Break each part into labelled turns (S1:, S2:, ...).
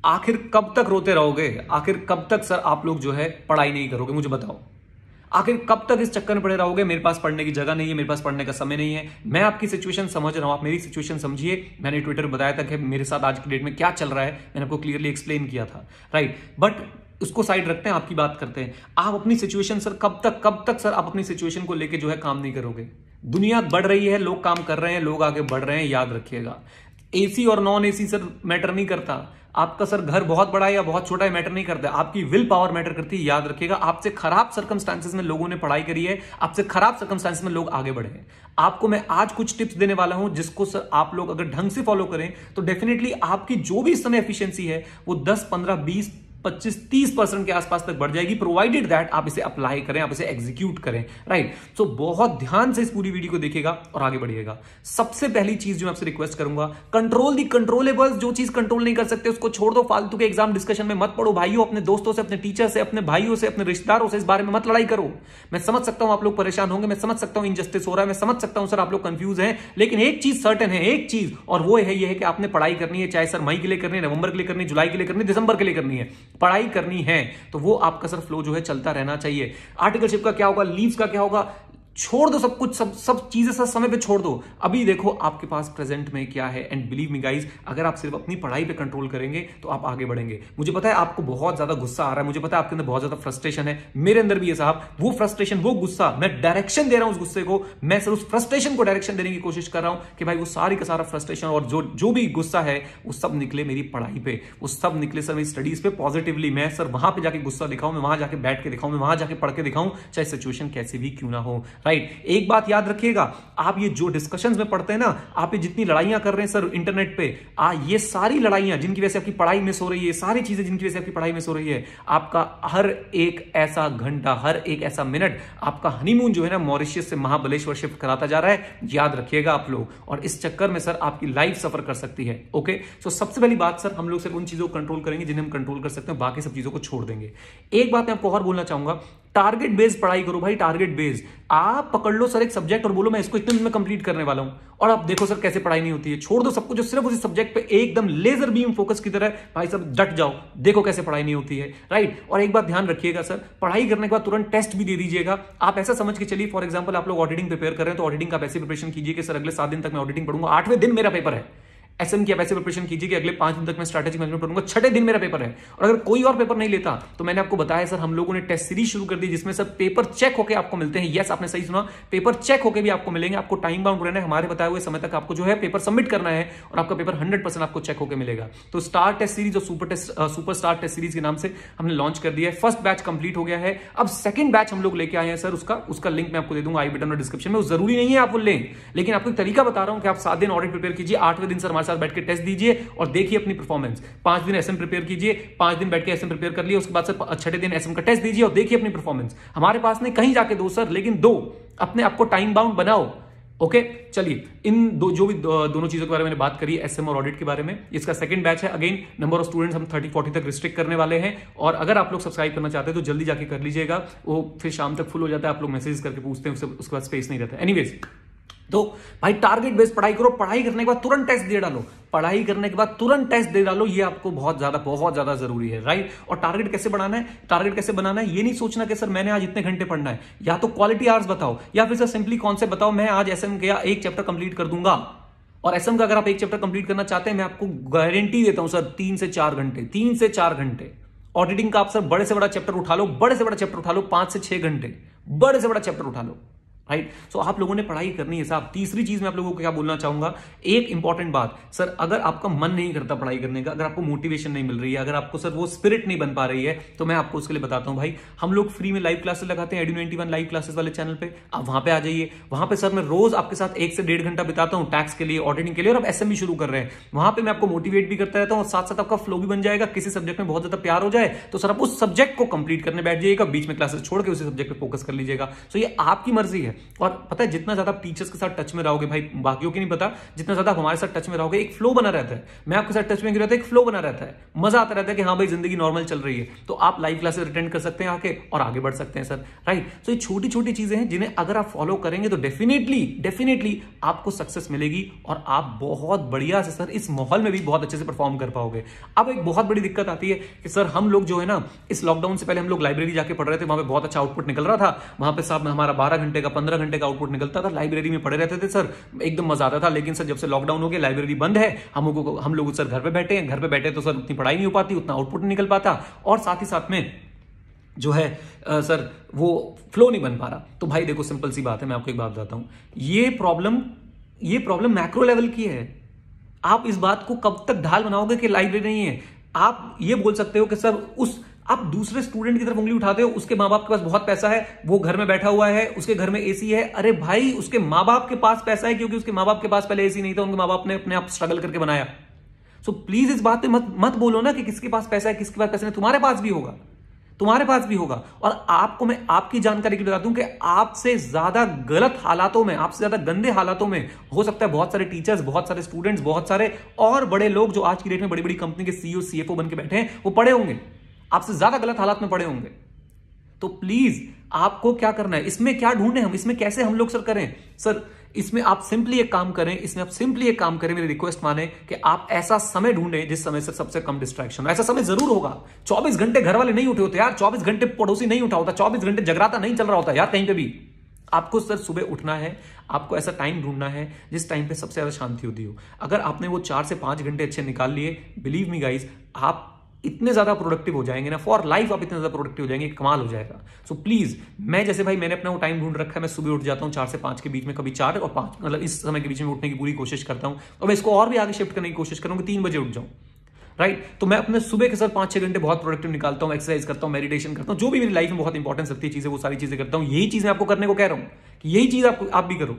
S1: आखिर कब तक रोते रहोगे? आखिर कब तक सर आप लोग जो है पढ़ाई नहीं करोगे? मुझे बताओ, आखिर कब तक इस चक्कर में पड़े रहोगे? मेरे पास पढ़ने की जगह नहीं है, मेरे पास पढ़ने का समय नहीं है। मैं आपकी सिचुएशन समझ रहा हूं, आप मेरी सिचुएशन समझिए। मैंने ट्विटर पर बताया था कि मेरे साथ आज की डेट में क्या चल रहा है, मैंने आपको क्लियरली एक्सप्लेन किया था, राइट। बट उसको साइड रखते हैं, आपकी बात करते हैं। आप अपनी सिचुएशन सर कब तक सर आप अपनी सिचुएशन को लेके जो है काम नहीं करोगे? दुनिया बढ़ रही है, लोग काम कर रहे हैं, लोग आगे बढ़ रहे हैं, याद रखिएगा। एसी और नॉन एसी सर मैटर नहीं करता। आपका सर घर बहुत बड़ा है या बहुत छोटा है मैटर नहीं करता, आपकी विल पावर मैटर करती है, याद रखिएगा। आपसे खराब सर्कमस्टांसेस में लोगों ने पढ़ाई करी है, आपसे खराब सर्कमस्टांसेस में लोग आगे बढ़े हैं। आपको मैं आज कुछ टिप्स देने वाला हूं जिसको सर आप लोग अगर ढंग से फॉलो करें तो डेफिनेटली आपकी जो भी इस समय एफिशिएंसी है वो 10, 15, 20, 25, 30% के आसपास तक बढ़ जाएगी, प्रोवाइडेड दैट आप इसे अप्लाई करें, आप इसे एग्जीक्यूट करें, राइट। सो बहुत ध्यान से इस पूरी वीडियो को देखिएगा और आगे बढ़िएगा। सबसे पहली चीज जो मैं आपसे रिक्वेस्ट करूंगा, कंट्रोल दी कंट्रोलेबल्स। जो चीज कंट्रोल नहीं कर सकते उसको छोड़ दो, फालतू के एग्जाम डिस्कशन में मत पढ़ो भाइयों। अपने दोस्तों से, अपने टीचर से, अपने भाइयों से, अपने रिश्तेदारों से इस बारे में मत लड़ाई करो। मैं समझ सकता हूं आप लोग परेशान होंगे, मैं समझ सकता हूं इनजस्टिस हो रहा है, मैं समझ सकता हूं सर आप लोग कंफ्यूज हैं, लेकिन एक चीज सर्टेन है, एक चीज, और वो है ये है कि आपने पढ़ाई करनी है, चाहे सर मई के लिए करनी है, नवंबर के लिए करनी है, जुलाई के लिए करनी है, दिसंबर के लिए करनी है, पढ़ाई करनी है। तो वो आपका सर फ्लो जो है चलता रहना चाहिए। आर्टिकलशिप का क्या होगा, लीव्स का क्या होगा, छोड़ दो सब कुछ, सब चीजें सर समय पे छोड़ दो। अभी देखो आपके पास प्रेजेंट में क्या है, एंड बिलीव मी गाइस, अगर आप सिर्फ अपनी पढ़ाई पे कंट्रोल करेंगे तो आप आगे बढ़ेंगे। मुझे पता है आपको बहुत ज्यादा गुस्सा आ रहा है, मुझे पता है आपके अंदर बहुत ज्यादा फ्रस्ट्रेशन है, मेरे अंदर भी है साहब। वो फ्रस्ट्रेशन, वो गुस्सा, मैं डायरेक्शन दे रहा हूं उस गुस्से को, मैं सर उस फ्रस्ट्रेशन को डायरेक्शन देने की कोशिश कर रहा हूं कि भाई वो सारी का सारा फ्रस्ट्रेशन और जो भी गुस्सा है वो सब निकले मेरी पढ़ाई पे, वो सब निकले सर मेरी स्टडीज पे पॉजिटिवली। मैं सर वहां पे जाके गुस्सा दिखाऊं, मैं वहां जाके बैठ के दिखाऊं, मैं वहां जाके पढ़ के दिखाऊं, चाहे सिचुएशन कैसी भी क्यों ना हो, राइट। एक बात याद रखिएगा, आप ये जो डिस्कशंस में पढ़ते हैं ना, आप ये जितनी लड़ाइयां कर रहे हैं सर इंटरनेट पे, ये सारी लड़ाइयां जिनकी वजह से आपकी पढ़ाई मिस हो रही है, सारी चीजें जिनकी वजह से आपकी पढ़ाई मिस हो रही है, आपका हर एक ऐसा घंटा, हर एक ऐसा मिनट आपका हनीमून जो है ना मॉरिशस से महाबलेश्वर शिफ्ट कराता जा रहा है, याद रखिएगा आप लोग। और इस चक्कर में सर आपकी लाइफ सफर कर सकती है, ओके। सो सबसे पहली बात सर, हम लोग सिर्फ उन चीजों को कंट्रोल करेंगे जिन्हें हम कंट्रोल कर सकते हैं, बाकी सब चीजों को छोड़ देंगे। एक बात मैं आपको और बोलना चाहूंगा, टारगेट बेस्ड पढ़ाई करो भाई, टारगेट बेस्ड। आप पकड़ लो सर एक सब्जेक्ट और बोलो मैं इसको इतने दिन में कंप्लीट करने वाला हूं, और आप देखो सर कैसे पढ़ाई नहीं होती है। छोड़ दो सब कुछ, जो सिर्फ उसी सब्जेक्ट पे एकदम लेजर बीम फोकस की तरह भाई सब डट जाओ, देखो कैसे पढ़ाई नहीं होती है, राइट। और एक बात ध्यान रखिएगा सर, पढ़ाई करने के बाद तुरंत टेस्ट भी दे दीजिएगा। आप ऐसा समझ के चलिए, फॉर एग्जाम्पल आप लोग ऑडिटिंग प्रिपेयर कर रहे हैं, तो ऑडिटिंग का ऐसे प्रिपरेशन कीजिए कि सर अगले 7 दिन तक मैं ऑडिटिंग पढ़ूंगा, 8वें दिन मेरा पेपर है। एसएम की ऐसे प्रिपरेशन कीजिए कि अगले 5 दिन तक मैं स्ट्रैटेजी मैनेजमेंट पढ़ूंगा, 6ठे दिन मेरा पेपर है। और अगर कोई और पेपर नहीं लेता तो मैंने आपको बताया सर, हम लोगों ने टेस्ट सीरीज शुरू कर दी जिसमें सर पेपर चेक होकर आपको मिलते हैं। यस, आपने सही सुना, पेपर चेक होकर भी आपको मिलेंगे। आपको टाइम बाउंड रहना है, हमारे बताए हुए समय तक आपको जो है पेपर सबमिट करना है, और आपका पेपर 100% आपको चेक होकर मिलेगा। तो स्टार टेस्ट सीरीज और सुपर स्टार टेस्ट सीरीज के नाम से हमने लॉन्च कर दिया है। फर्स्ट बैच कंप्लीट हो गया है, अब सेकंड बैच हम लोग लेके आए हैं सर। उसका लिंक मैं आपको दे दूंगा आई बटन और डिस्क्रिप्शन में। वो जरूरी नहीं है आप वो लें, लेकिन आपको एक तरीका बता रहा हूं कि आप 7 दिन ऑडिट प्रिपेयर कीजिए, 8वें दिन सर हमारे साथ बैठ के टेस्ट दीजिए और देखिए अपनी परफॉर्मेंस। 5 दिन एसएम प्रिपेयर कीजिए, 5 दिन बैठ के एसएम प्रिपेयर कर लिए, उसके बाद सर 6ठे दिन एसएम का टेस्ट दीजिए और देखिए अपनी परफॉर्मेंस। हमारे पास नहीं, कहीं जाके दो सर, लेकिन दो, अपने आपको टाइम बाउंड बनाओ, ओके। चलिए, इन दोनों चीजों के बारे में बात करी, एसएम और ऑडिट के बारे में। इसका सेकंड बैच है। अगेन नंबर ऑफ स्टूडेंट्स हम 30-40 तक रिस्ट्रिक्ट करने वाले हैं, और अगर आप लोग सब्सक्राइब करना चाहते हैं तो जल्दी जाके कर लीजिएगा। वो फिर शाम तक फुल हो जाता है, आप लोग मैसेज करके पूछते हैं, उसके बाद स्पेस नहीं रहता। एनीवेज, तो भाई टारगेट बेस्ड पढ़ाई करो। पढ़ाई करने के बाद तुरंत टेस्ट दे डालो, पढ़ाई करने के बाद तुरंत टेस्ट दे डालो, ये आपको बहुत ज्यादा जरूरी है, राइट। और टारगेट कैसे बनाना है, टारगेट कैसे बनाना है, ये नहीं सोचना कि सर मैंने आज इतने घंटे पढ़ना है, या तो क्वालिटी आवर्स बताओ, या फिर सर सिंपली कॉन्सेप्ट बताओ, मैं आज एसएम का एक चैप्टर कंप्लीट कर दूंगा। और एसएम का अगर आप एक चैप्टर कंप्लीट करना चाहते हैं, मैं आपको गारंटी देता हूं सर 3 से 4 घंटे, 3 से 4 घंटे। ऑडिटिंग का आप सर बड़े से बड़ा चैप्टर उठा लो, 5 से 6 घंटे बड़े से बड़ा चैप्टर उठा लो, राइट। सो आप लोगों ने पढ़ाई करनी है साहब। तीसरी चीज मैं आप लोगों को क्या बोलना चाहूंगा, एक इंपॉर्टेंट बात सर, अगर आपका मन नहीं करता पढ़ाई करने का, अगर आपको मोटिवेशन नहीं मिल रही है, अगर आपको सर वो स्पिरिट नहीं बन पा रही है, तो मैं आपको उसके लिए बताता हूं भाई, हम लोग फ्री में लाइव क्लासेस लगाते हैं Edu91 लाइव क्लासेस वाले चैनल पे। आप वहां पे आ जाइए, वहां पे सर मैं रोज आपके साथ 1 से 1.5 घंटा बिताता हूं टैक्स के लिए, ऑडिटिंग के लिए, और अब एसएम भी शुरू कर रहे हैं। वहां पे मैं आपको मोटिवेट भी करता रहता हूं, और साथ साथ आपका फ्लो भी बन जाएगा। किसी सब्जेक्ट में बहुत ज्यादा प्यार हो जाए तो सर आप उस सब्जेक्ट को कंप्लीट करने बैठ जाइएगा, बीच में क्लासेस छोड़ के उसी सब्जेक्ट पे फोकस कर लीजिएगा। सो ये आपकी मर्जी है, है। और पता है जितना ज्यादा आप टीचर्स के साथ टच में रहोगे, भाई बाकियों की नहीं पता, जितना ज्यादा आप हमारे साथ टच में रहोगे एक फ्लो बना रहता है। मैं आपके साथ टच में रहता है, एक फ्लो बना रहता है, मजा आता रहता है कि हाँ भाई जिंदगी नॉर्मल चल रही है। तो आप लाइव क्लासेस अटेंड कर सकते हैं आके और आगे बढ़ सकते हैं सर, राइट। तो ये छोटी छोटी चीजें हैं जिन्हें अगर आप फॉलो करेंगे तो डेफिनेटली आपको सक्सेस मिलेगी और आप बहुत बढ़िया से सर इस माहौल में भी बहुत अच्छे से परफॉर्म कर पाओगे। अब एक बहुत बड़ी दिक्कत आती है कि सर हम लोग जो है ना, इस लॉकडाउन से पहले हम लोग लाइब्रेरी जाके पढ़ रहे थे, वहां पे बहुत अच्छा आउटपुट निकल रहा था, वहां पे साहब हमारा 12 घंटे का 15 घंटे का आउटपुट निकलता था, लाइब्रेरी में पढ़े रहते थे सर, एकदम मजा आता था। लेकिन सर जब से लॉकडाउन हो गया, लाइब्रेरी बंद है, हम लोग सर घर पे बैठे हैं, घर पे बैठे तो सर उतनी पढ़ाई नहीं हो पाती, उतना आउटपुट नहीं निकल पाता, और साथ ही साथ में जो है सर वो फ्लो नहीं बन पा रहा। तो भाई देखो सिंपल सी बात है, मैं आपको एक बात बताता हूं, ये प्रॉब्लम मैक्रो लेवल की है। आप इस बात को कब तक ढाल बनाओगे कि लाइब्रेरी नहीं है? आप ये बोल सकते हो कि सर आप दूसरे स्टूडेंट की तरफ उंगली उठाते हो, उसके माँ बाप के पास बहुत पैसा है, वो घर में बैठा हुआ है, उसके घर में एसी है। अरे भाई उसके माँ बाप के पास पैसा है क्योंकि उसके माँ बाप के पास पहले एसी नहीं था, उनके माँ बाप ने अपने आप स्ट्रगल करके बनाया। सो प्लीज इस बात पे मत बोलो ना कि किसके पास पैसा है किसके पास पैसा नहीं, तुम्हारे पास भी होगा, तुम्हारे पास भी होगा। और आपको मैं आपकी जानकारी के लिए बता दूं कि आपसे ज्यादा गलत हालातों में, आपसे ज्यादा गंदे हालातों में हो सकता है बहुत सारे टीचर्स, बहुत सारे स्टूडेंट्स, बहुत सारे और बड़े लोग जो आज की डेट में बड़ी बड़ी कंपनी के सीईओ सीएफओ बन के बैठे हैं, वो पढ़े होंगे, आपसे ज्यादा गलत हालात में पड़े होंगे। तो प्लीज आपको क्या करना है, इसमें क्या ढूंढे हम, इसमें कैसे हम लोग सर करें? सर इसमें आप सिंपली एक काम करें, मेरी रिक्वेस्ट माने कि आप ऐसा समय ढूंढें जिस समय से सबसे कम डिस्ट्रैक्शन हो। ऐसा समय जरूर होगा, 24 घंटे घर वाले नहीं उठे होते यार, 24 घंटे पड़ोसी नहीं उठा होता, 24 घंटे जगराता नहीं चल रहा होता यार कहीं पे भी। आपको सर सुबह उठना है, आपको ऐसा टाइम ढूंढना है जिस टाइम पे सबसे ज्यादा शांति होती हो। अगर आपने वो 4 से 5 घंटे अच्छे निकाल लिए, बिलीव मी गाइज, आप इतने ज्यादा प्रोडक्टिव हो जाएंगे ना, फॉर लाइफ आप इतने ज्यादा प्रोडक्टिव हो जाएंगे, कमाल हो जाएगा। सो प्लीज, मैं जैसे भाई मैंने अपना वो टाइम ढूंढ रखा है, मैं सुबह उठ जाता हूँ 4 से 5 के बीच में, कभी 4 और 5, मतलब इस समय के बीच में उठने की पूरी कोशिश करता हूँ। और मैं इसको और भी आगे शिफ्ट करने की कोशिश करूंगा, 3 बजे उठ जाऊं, राइट। तो मैं अपने सुबह के सर 5-6 घंटे बहुत प्रोडक्टिव निकालता हूँ, एक्सरसाइज करता हूँ, मेडिटेशन करता हूँ, जो भी मेरी लाइफ में बहुत इंपॉर्टेंस रखती है चीजें, वो सारी चीजें करता हूँ। यही चीज मैं आपको करने को कह रहा हूँ कि यही चीज आप भी करो,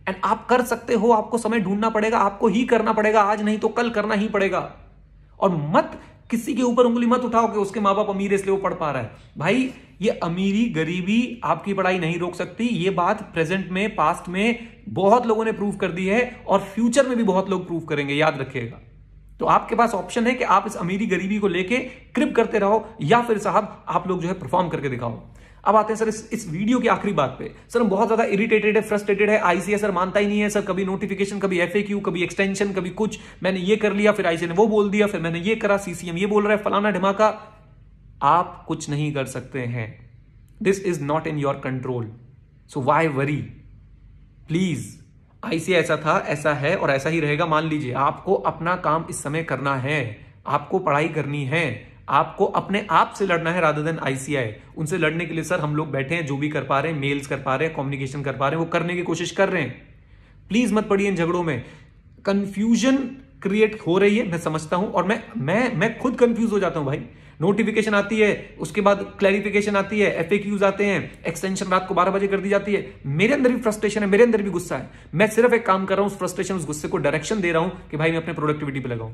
S1: एंड आप कर सकते हो। आपको समय ढूंढना पड़ेगा, आपको ही करना पड़ेगा, आज नहीं तो कल करना ही पड़ेगा। और मत किसी के ऊपर उंगली मत उठाओ कि उसके माँ बाप अमीर है इसलिए वो पढ़ पा रहा है। भाई ये अमीरी गरीबी आपकी पढ़ाई नहीं रोक सकती, ये बात प्रेजेंट में, पास्ट में बहुत लोगों ने प्रूव कर दी है और फ्यूचर में भी बहुत लोग प्रूव करेंगे, याद रखिएगा। तो आपके पास ऑप्शन है कि आप इस अमीरी गरीबी को लेके क्रिप करते रहो, या फिर साहब आप लोग जो है परफॉर्म करके दिखाओ। अब आते हैं सर इस वीडियो की आखिरी बात पे। सर हम बहुत ज्यादा इरिटेटेड है, फ्रस्ट्रेटेड है, आईसीएस सर मानता ही नहीं है सर, कभी नोटिफिकेशन, कभी एफएक्यू, कभी एक्सटेंशन, कभी कुछ, मैंने ये कर लिया फिर आईसीएस ने वो बोल दिया, फिर मैंने ये करा, सीसीएम ये बोल रहा है, फलाना ढिमाका। आप कुछ नहीं कर सकते हैं, this is not in your control, so why worry please. ICS ऐसा था, ऐसा है और ऐसा ही रहेगा। मान लीजिए आपको अपना काम इस समय करना है, आपको पढ़ाई करनी है, आपको अपने आप से लड़ना है रादर देन आईसीआई। उनसे लड़ने के लिए सर हम लोग बैठे हैं, जो भी कर पा रहे हैं, मेल्स कर पा रहे हैं, कम्युनिकेशन कर पा रहे हैं, वो करने की कोशिश कर रहे हैं। प्लीज मत पड़िए इन झगड़ों में। कंफ्यूजन क्रिएट हो रही है, मैं समझता हूं, और मैं खुद कंफ्यूज हो जाता हूं भाई। नोटिफिकेशन आती है, उसके बाद क्लैरिफिकेशन आती है, एफएक्यूज आते हैं, एक्सटेंशन रात को 12 बजे कर दी जाती है। मेरे अंदर भी फ्रस्ट्रेशन है, मेरे अंदर भी गुस्सा है। मैं सिर्फ एक काम कर रहा हूं, उस फ्रस्ट्रेशन, उस गुस्से को डायरेक्शन दे रहा हूं कि भाई मैं अपने प्रोडक्टिविटी पे लगाऊं।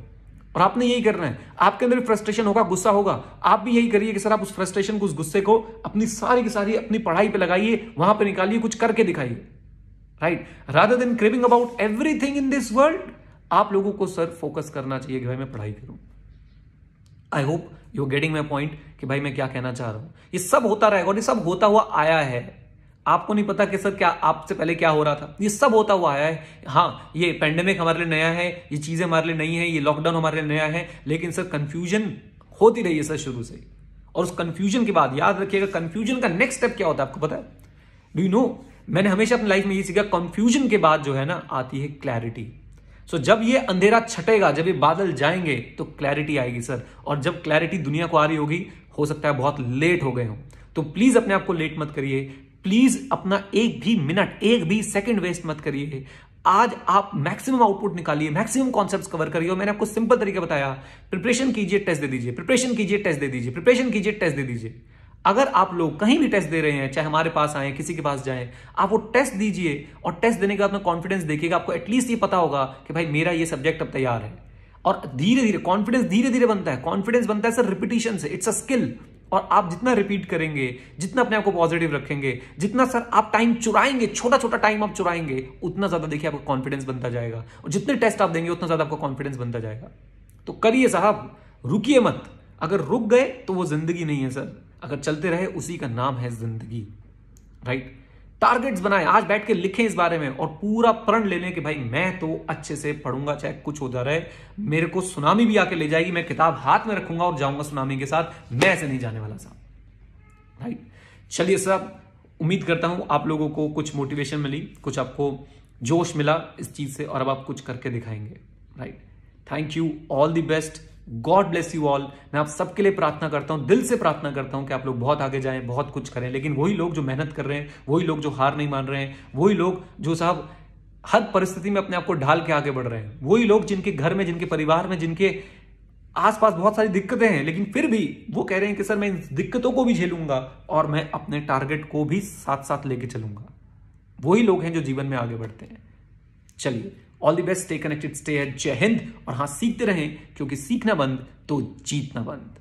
S1: और आपने यही करना है, आपके अंदर भी फ्रस्ट्रेशन होगा, गुस्सा होगा, आप भी यही करिए कि सर आप उस फ्रस्ट्रेशन को, उस गुस्से को अपनी सारी की सारी अपनी पढ़ाई पे लगाइए, वहां पे निकालिए, कुछ करके दिखाइए, right. Rather than craving about everything in this world, आप लोगों को सर फोकस करना चाहिए कि भाई मैं पढ़ाई करूं। I hope you are getting my point कि भाई मैं क्या कहना चाह रहा हूं। ये सब होता रहेगा और ये सब होता हुआ आया है। आपको नहीं पता कि सर क्या आपसे पहले क्या हो रहा था, ये सब होता हुआ आया है। हाँ, ये पेंडेमिक हमारे लिए नया है, ये चीजें हमारे लिए नई है, ये लॉकडाउन हमारे लिए नया है, लेकिन सर कंफ्यूजन होती रही है सर शुरू से। और उस कंफ्यूजन के बाद याद रखिएगा, कंफ्यूजन का नेक्स्ट स्टेप क्या होता है आपको पता है? डू यू नो, मैंने हमेशा अपनी लाइफ में ये सीखा, कंफ्यूजन के बाद जो है ना आती है क्लैरिटी। सो जब ये अंधेरा छटेगा, जब ये बादल जाएंगे तो क्लैरिटी आएगी सर। और जब क्लैरिटी दुनिया को आ रही होगी, हो सकता है बहुत लेट हो गए हो। तो प्लीज अपने आप को लेट मत करिए, प्लीज अपना एक भी मिनट, एक भी सेकंड वेस्ट मत करिए। आज आप मैक्सिमम आउटपुट निकालिए, मैक्सिमम कॉन्सेप्ट्स कवर करिए। और मैंने आपको सिंपल तरीका बताया, प्रिपरेशन कीजिए, टेस्ट दे दीजिए, प्रिपरेशन कीजिए, टेस्ट दे दीजिए, प्रिपरेशन कीजिए, टेस्ट दे दीजिए। अगर आप लोग कहीं भी टेस्ट दे रहे हैं, चाहे हमारे पास आए, किसी के पास जाएं, आप वो टेस्ट दीजिए और टेस्ट देने के बाद अपना कॉन्फिडेंस देखिएगा। आपको एटलीस्ट ये पता होगा कि भाई मेरा ये सब्जेक्ट अब तैयार है। और धीरे धीरे कॉन्फिडेंस धीरे धीरे बनता है। कॉन्फिडेंस बनता है सर रिपीटिशन से, इट्स अ स्किल। और आप जितना रिपीट करेंगे, जितना अपने आप को पॉजिटिव रखेंगे, जितना सर आप टाइम चुराएंगे, छोटा छोटा टाइम आप चुराएंगे, उतना ज्यादा देखिए आपका कॉन्फिडेंस बनता जाएगा, और जितने टेस्ट आप देंगे उतना ज्यादा आपका कॉन्फिडेंस बनता जाएगा। तो करिए साहब, रुकिए मत। अगर रुक गए तो वो जिंदगी नहीं है सर, अगर चलते रहे उसी का नाम है जिंदगी, राइट। टारगेट्स बनाएं, आज बैठ के लिखें इस बारे में, और पूरा प्रण ले लें कि भाई मैं तो अच्छे से पढ़ूंगा, चाहे कुछ हो जा रहा है, मेरे को सुनामी भी आके ले जाएगी, मैं किताब हाथ में रखूंगा और जाऊंगा सुनामी के साथ, मैं ऐसे नहीं जाने वाला साहब, राइट। चलिए साहब, उम्मीद करता हूं आप लोगों को कुछ मोटिवेशन मिली, कुछ आपको जोश मिला इस चीज से, और अब आप कुछ करके दिखाएंगे, right. Thank you, all the best, God bless you all. मैं आप सबके लिए प्रार्थना करता हूं, दिल से प्रार्थना करता हूं कि आप लोग बहुत आगे जाएं, बहुत कुछ करें। लेकिन वही लोग जो मेहनत कर रहे हैं, वही लोग जो हार नहीं मान रहे हैं, वही लोग जो साहब हर परिस्थिति में अपने आप को ढाल के आगे बढ़ रहे हैं, वही लोग जिनके घर में, जिनके परिवार में, जिनके आसपास बहुत सारी दिक्कतें हैं, लेकिन फिर भी वो कह रहे हैं कि सर मैं इन दिक्कतों को भी झेलूंगा और मैं अपने टारगेट को भी साथ साथ लेके चलूंगा, वही लोग हैं जो जीवन में आगे बढ़ते हैं। चलिए, all the best, stay connected, stay है, जय हिंद। और हाँ, सीखते रहें, क्योंकि सीखना बंद तो जीतना बंद।